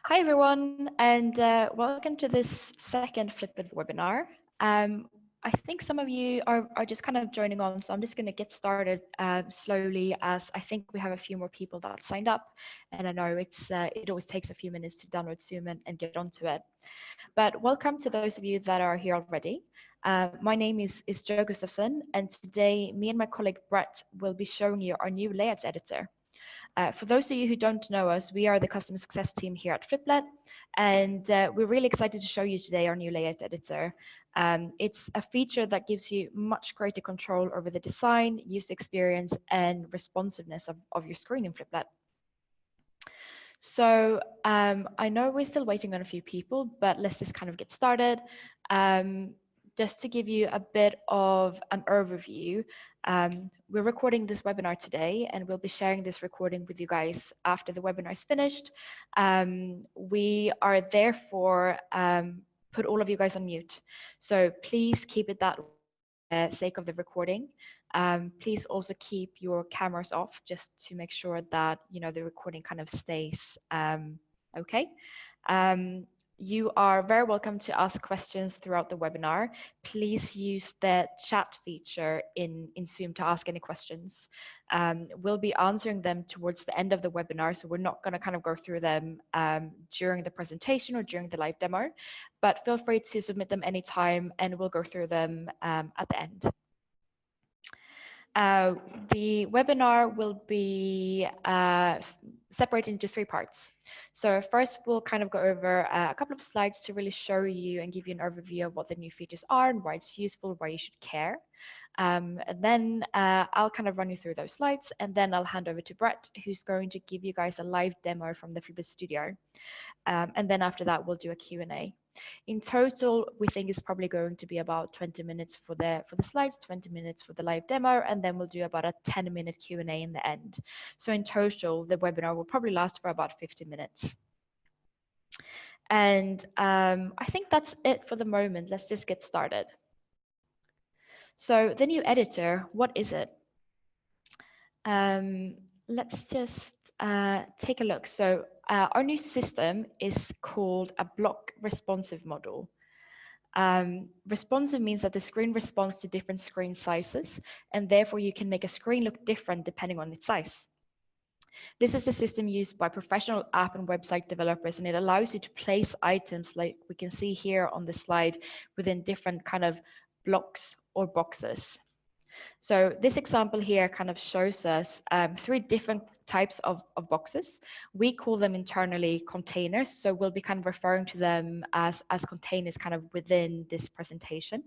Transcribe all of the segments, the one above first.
Hi, everyone, and welcome to this second Fliplet webinar. I think some of you are just kind of joining on, so I'm just going to get started slowly as I think we have a few more people that signed up, and I know it always takes a few minutes to download Zoom and get onto it. But welcome to those of you that are here already. My name is Joe Gustafsson, and today me and my colleague Brett will be showing you our new layouts editor. For those of you who don't know us, we are the customer success team here at Fliplet, and we're really excited to show you today our new layout editor. It's a feature that gives you much greater control over the design, user experience, and responsiveness of your screen in Fliplet. So I know we're still waiting on a few people, but let's just kind of get started. Just to give you a bit of an overview, we're recording this webinar today, and we'll be sharing this recording with you guys after the webinar is finished. We are therefore put all of you guys on mute. So please keep it that way for the sake of the recording. Please also keep your cameras off just to make sure that the recording kind of stays okay. You are very welcome to ask questions throughout the webinar. Please use the chat feature in Zoom to ask any questions. We'll be answering them towards the end of the webinar, so we're not going to kind of go through them during the presentation or during the live demo, but feel free to submit them anytime and we'll go through them at the end. The webinar will be separated into three parts. So first, we'll kind of go over a couple of slides to really show you and give you an overview of what the new features are and why it's useful, why you should care. And then I'll kind of run you through those slides, and then I'll hand over to Brett, who's going to give you guys a live demo from the Fliplet studio. And then after that, we'll do a Q&A. In total, we think it's probably going to be about 20 minutes for the slides, 20 minutes for the live demo, and then we'll do about a 10-minute Q&A in the end. So in total, the webinar will probably last for about 50 minutes. And I think that's it for the moment. Let's just get started. So the new editor, what is it? Let's just take a look. So our new system is called a block responsive model. Responsive means that the screen responds to different screen sizes, and therefore you can make a screen look different depending on its size. This is a system used by professional app and website developers, and it allows you to place items like we can see here on the slide within different kind of blocks or boxes. So this example here kind of shows us three different types of boxes. We call them internally containers. So we'll be kind of referring to them as containers kind of within this presentation.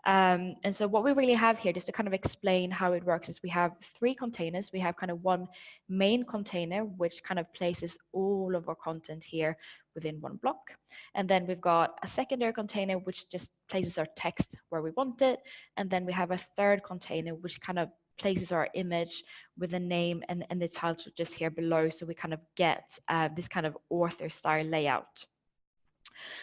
And so what we really have here, just to kind of explain how it works, is we have three containers. We have kind of one main container, which kind of places all of our content here within one block. And then we've got a secondary container, which just places our text where we want it. And then we have a third container, which kind of places our image with the name and the title just here below. So we kind of get this kind of author style layout.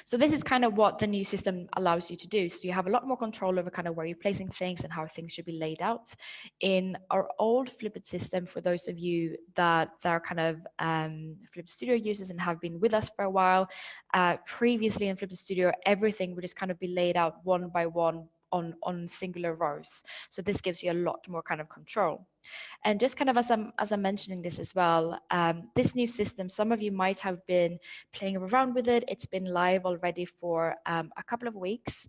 So this is kind of what the new system allows you to do. So you have a lot more control over kind of where you're placing things and how things should be laid out. In our old Fliplet system, for those of you that are kind of Fliplet Studio users and have been with us for a while, previously in Fliplet Studio, everything would just kind of be laid out one by one on singular rows. So this gives you a lot more kind of control. And just kind of as I'm mentioning this as well, this new system, some of you might have been playing around with it. It's been live already for a couple of weeks.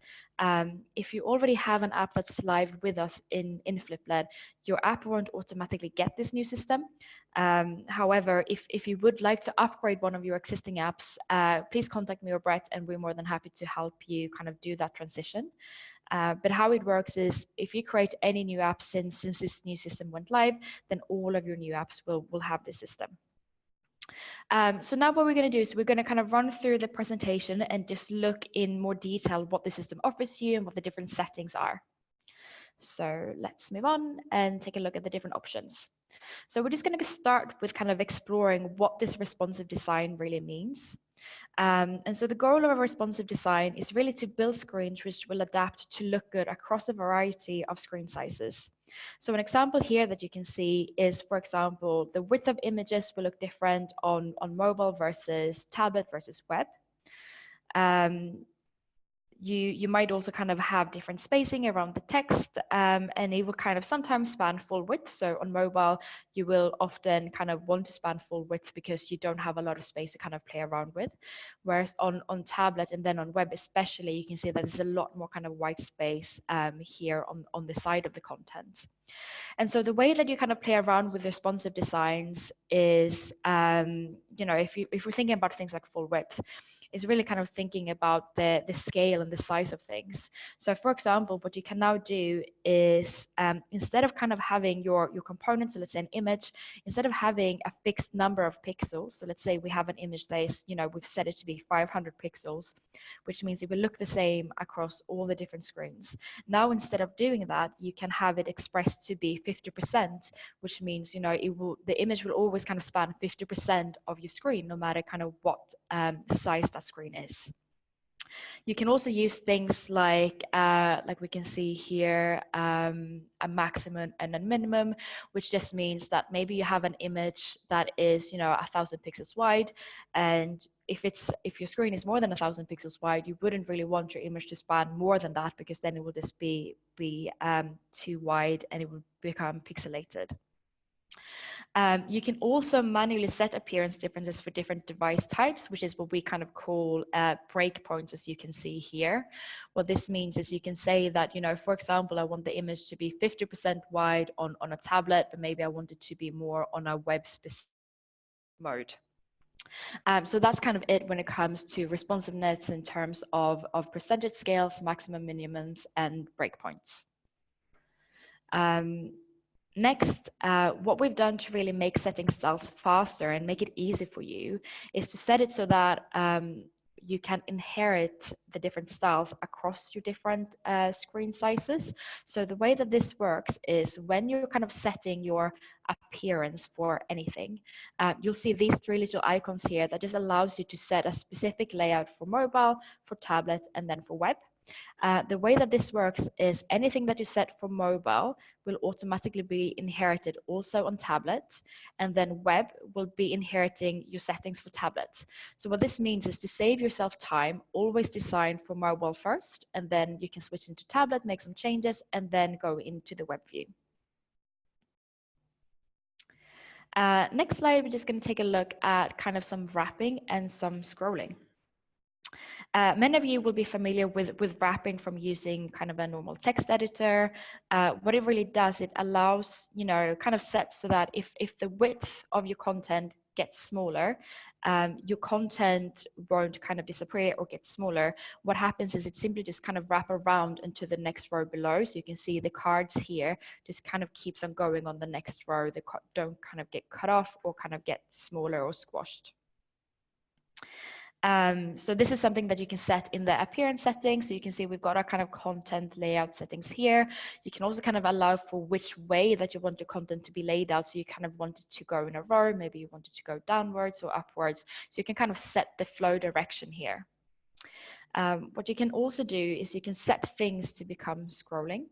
If you already have an app that's live with us in Fliplet, your app won't automatically get this new system. However, if you would like to upgrade one of your existing apps, please contact me or Brett, and we're more than happy to help you kind of do that transition. But how it works is if you create any new apps since this new system went live, then all of your new apps will have this system. So now what we're going to do is we're going to kind of run through the presentation and just look in more detail what the system offers you and what the different settings are. So let's move on and take a look at the different options. So we're just going to start with kind of exploring what this responsive design really means. And so the goal of a responsive design is really to build screens which will adapt to look good across a variety of screen sizes. So an example here that you can see is, for example, the width of images will look different on mobile versus tablet versus web. You might also kind of have different spacing around the text, and it will kind of sometimes span full width. So on mobile, you will often kind of want to span full width because you don't have a lot of space to kind of play around with. Whereas on tablet and then on web especially, you can see that there's a lot more kind of white space here on the side of the content. And so the way that you kind of play around with responsive designs is, if we're thinking about things like full width, is really kind of thinking about the scale and the size of things. So for example, what you can now do is instead of kind of having your components, so let's say an image, instead of having a fixed number of pixels, so let's say we have an image that is, we've set it to be 500 pixels, which means it will look the same across all the different screens. Now, instead of doing that, you can have it expressed to be 50%, which means, the image will always kind of span 50% of your screen, no matter kind of what size that screen is. You can also use things like we can see here, a maximum and a minimum, which just means that maybe you have an image that is, 1,000 pixels wide, and if your screen is more than 1,000 pixels wide, you wouldn't really want your image to span more than that, because then it will just be too wide and it will become pixelated. You can also manually set appearance differences for different device types, which is what we kind of call breakpoints, as you can see here. What this means is you can say that, for example, I want the image to be 50% wide on a tablet, but maybe I want it to be more on a web-specific mode. So that's kind of it when it comes to responsiveness in terms of percentage scales, maximum minimums, and breakpoints. Next, what we've done to really make setting styles faster and make it easy for you is to set it so that you can inherit the different styles across your different screen sizes. So the way that this works is when you're kind of setting your appearance for anything, you'll see these three little icons here that just allows you to set a specific layout for mobile, for tablet, and then for web. The way that this works is anything that you set for mobile will automatically be inherited also on tablet, and then web will be inheriting your settings for tablet. So what this means is to save yourself time, always design for mobile first, and then you can switch into tablet, make some changes, and then go into the web view. Next slide, we're just going to take a look at kind of some wrapping and some scrolling. Many of you will be familiar with wrapping from using kind of a normal text editor. What it really does, it allows, kind of sets so that if the width of your content gets smaller, your content won't kind of disappear or get smaller. What happens is it simply just kind of wrap around into the next row below. So you can see the cards here just kind of keeps on going on the next row. They don't kind of get cut off or kind of get smaller or squashed. So this is something that you can set in the appearance settings. So you can see we've got our kind of content layout settings here. You can also kind of allow for which way that you want your content to be laid out. So you kind of want it to go in a row, maybe you want it to go downwards or upwards. So you can kind of set the flow direction here. What you can also do is you can set things to become scrolling.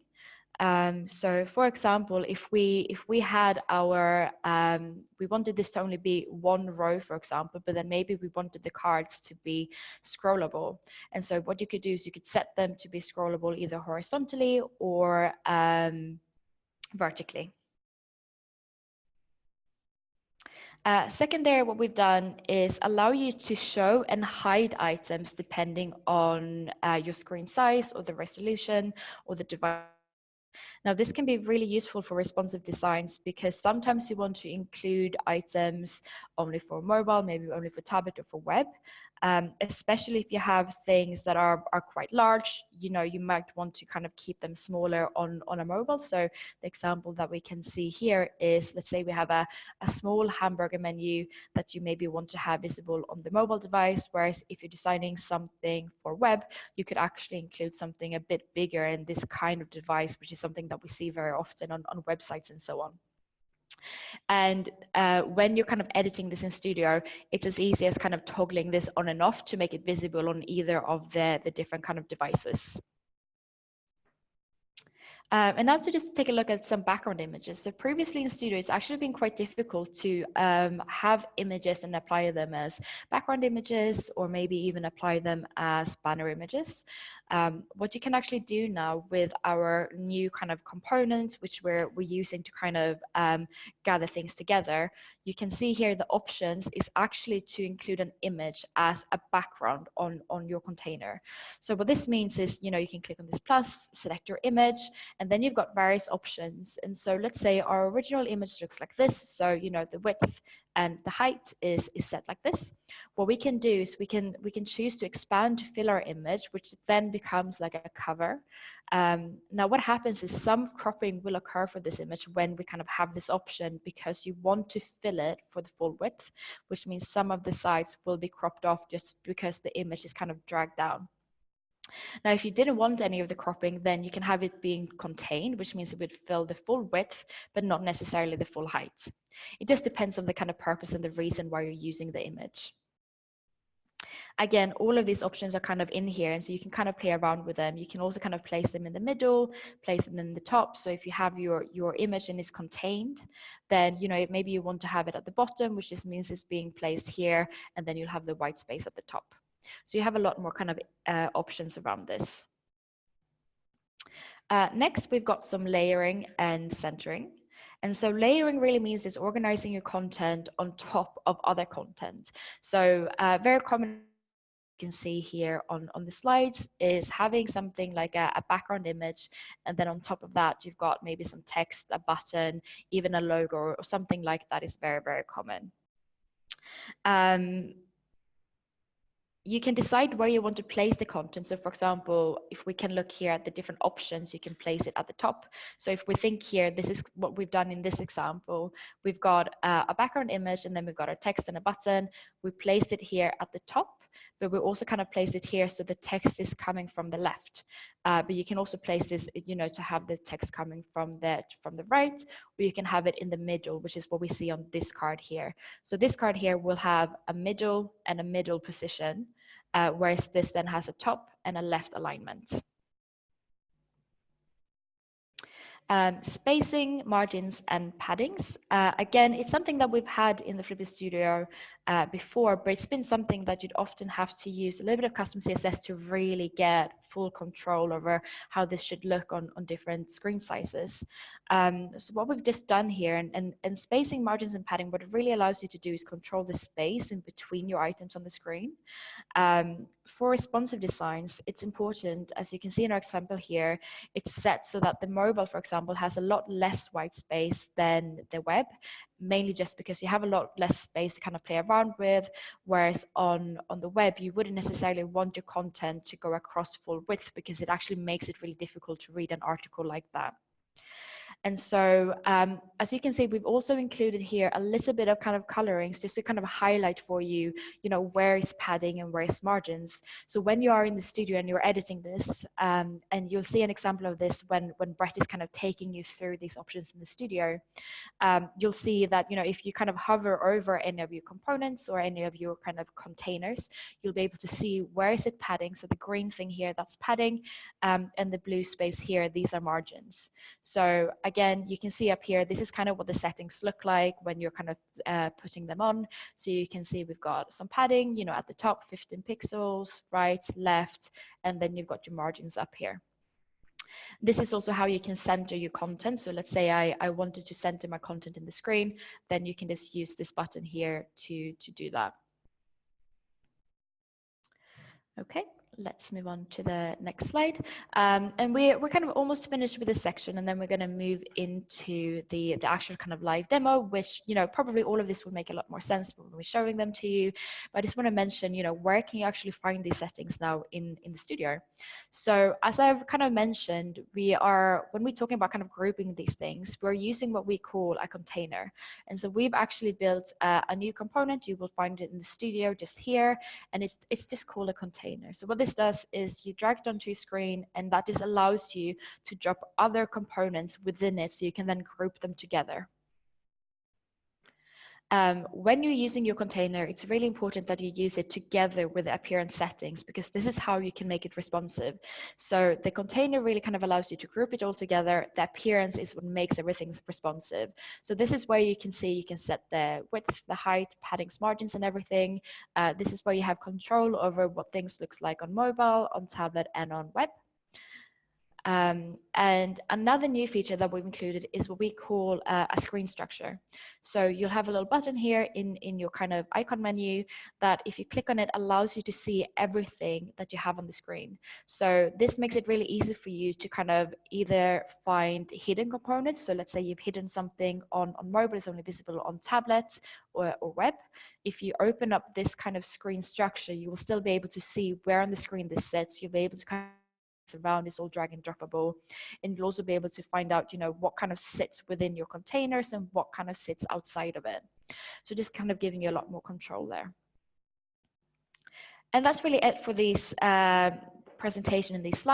So for example, if we had our, we wanted this to only be one row, for example, but then maybe we wanted the cards to be scrollable. And so what you could do is you could set them to be scrollable either horizontally or vertically. Secondary, what we've done is allow you to show and hide items depending on your screen size or the resolution or the device. Now, this can be really useful for responsive designs because sometimes you want to include items only for mobile, maybe only for tablet or for web, especially if you have things that are quite large. You might want to kind of keep them smaller on a mobile. So the example that we can see here is, let's say we have a small hamburger menu that you maybe want to have visible on the mobile device, whereas if you're designing something for web, you could actually include something a bit bigger in this kind of device, which is something that we see very often on websites and so on. And when you're kind of editing this in Studio, it's as easy as kind of toggling this on and off to make it visible on either of the different kind of devices. And now to just take a look at some background images. So previously in Studio, it's actually been quite difficult to have images and apply them as background images, or maybe even apply them as banner images. What you can actually do now with our new kind of components, which we're using to kind of gather things together, you can see here the options is actually to include an image as a background on your container. So what this means is, you can click on this plus, select your image, and then you've got various options. And so let's say our original image looks like this. So, the width and the height is set like this. What we can do is we can choose to expand to fill our image, which then becomes like a cover. Now what happens is some cropping will occur for this image when we kind of have this option, because you want to fill it for the full width, which means some of the sides will be cropped off just because the image is kind of dragged down. Now, if you didn't want any of the cropping, then you can have it being contained, which means it would fill the full width, but not necessarily the full height. It just depends on the kind of purpose and the reason why you're using the image. Again, all of these options are kind of in here, and so you can kind of play around with them. You can also kind of place them in the middle, place them in the top. So if you have your image and it's contained, then maybe you want to have it at the bottom, which just means it's being placed here, and then you'll have the white space at the top. So you have a lot more kind of options around this. Next, we've got some layering and centering. And so layering really means is organizing your content on top of other content. So very common you can see here on the slides is having something like a background image, and then on top of that, you've got maybe some text, a button, even a logo or something like that is very, very common. You can decide where you want to place the content. So for example, if we can look here at the different options, you can place it at the top. So if we think here, this is what we've done in this example. We've got a background image, and then we've got our text and a button. We placed it here at the top, but we also kind of placed it here so the text is coming from the left. But you can also place this, to have the text coming from the right, or you can have it in the middle, which is what we see on this card here. So this card here will have a middle and a middle position, whereas this then has a top and a left alignment. Spacing, margins, and paddings. Again, it's something that we've had in the Fliplet Studio before, but it's been something that you'd often have to use a little bit of custom CSS to really get full control over how this should look on different screen sizes. So what we've just done here, and spacing, margins, and padding, what it really allows you to do is control the space in between your items on the screen. For responsive designs, it's important, as you can see in our example here, it's set so that the mobile, for example, has a lot less white space than the web, mainly just because you have a lot less space to kind of play around with, whereas on the web, you wouldn't necessarily want your content to go across full width, because it actually makes it really difficult to read an article like that. And so as you can see, we've also included here a little bit of kind of colorings just to kind of highlight for you, where is padding and where is margins. So when you are in the studio and you're editing this, and you'll see an example of this when Brett is kind of taking you through these options in the studio, you'll see that, if you kind of hover over any of your components or any of your kind of containers, you'll be able to see where is it padding. So the green thing here, that's padding, and the blue space here, these are margins. So again, you can see up here, this is kind of what the settings look like when you're kind of putting them on. So you can see we've got some padding, at the top, 15 pixels, right, left, and then you've got your margins up here. This is also how you can center your content. So let's say I wanted to center my content in the screen, then you can just use this button here to do that. Okay, let's move on to the next slide. And we're kind of almost finished with this section, and then we're going to move into the actual kind of live demo, which, probably all of this will make a lot more sense when we're showing them to you. But I just want to mention, where can you actually find these settings now in the studio? So as I've kind of mentioned, when we're talking about kind of grouping these things, we're using what we call a container. And so we've actually built a new component. You will find it in the studio just here, and it's just called a container. So what this does is you drag it onto your screen, and that just allows you to drop other components within it, so you can then group them together. When you're using your container, it's really important that you use it together with the appearance settings, because this is how you can make it responsive. So the container really kind of allows you to group it all together. The appearance is what makes everything responsive. So this is where you can see, you can set the width, the height, paddings, margins, and everything. This is where you have control over what things looks like on mobile, on tablet, and on web. And another new feature that we've included is what we call a screen structure. So you'll have a little button here in your kind of icon menu that, if you click on it, allows you to see everything that you have on the screen. So this makes it really easy for you to kind of either find hidden components. So let's say you've hidden something on mobile, it's only visible on tablets or web. If you open up this kind of screen structure, you will still be able to see where on the screen this sits. You'll be able to kind of around, it's all drag and droppable, and you'll also be able to find out, what kind of sits within your containers and what kind of sits outside of it. So just kind of giving you a lot more control there. And that's really it for this presentation and these slides.